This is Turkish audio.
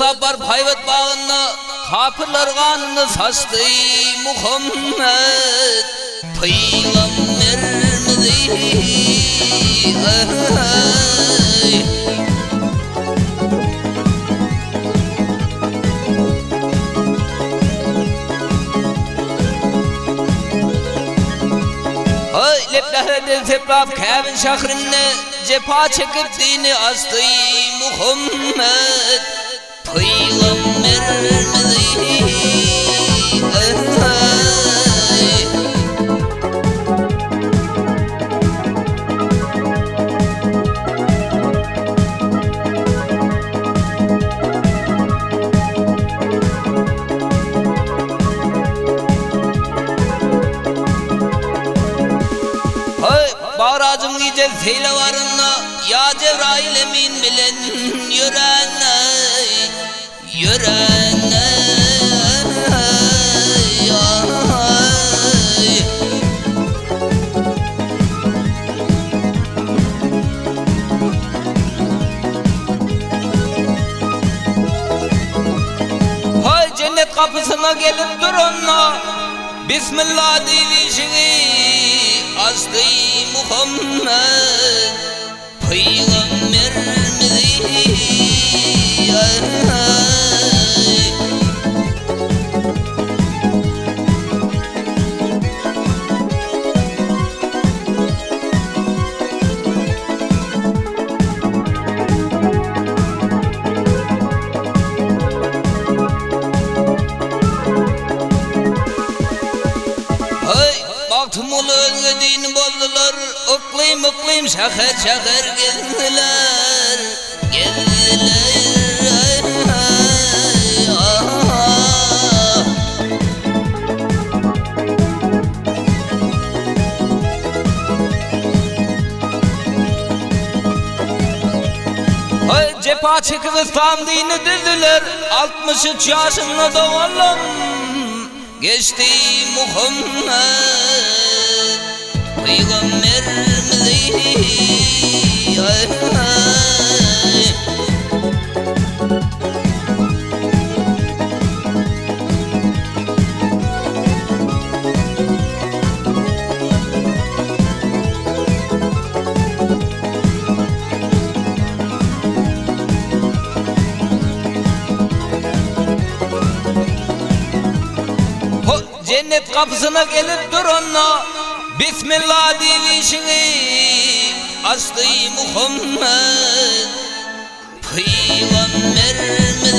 sapar payvat bağını kapırlar kanını saçtı Muhammed Peygamberimiz Leplerden tepraf kevin şahrını cepha çekip dini astı Muhammed Peygamberimiz Bağracım gece seyle varına ya Cebrail emin bilen yürene yürene hay cennet kapısına gelip durunla Bismillah dilişini astı Muhammed Peygamberimiz baktım ulu din boldular Oklayım oklayım şahır şahır gezdiler Gezdiler Hay cepha çekip İslam dini düzdüler 63 yaşında da vallam geçti Muhammed Peygamberimiz cennet kapısına gelip durunla Bismillah dilişini astı Muhammed Peygamberimiz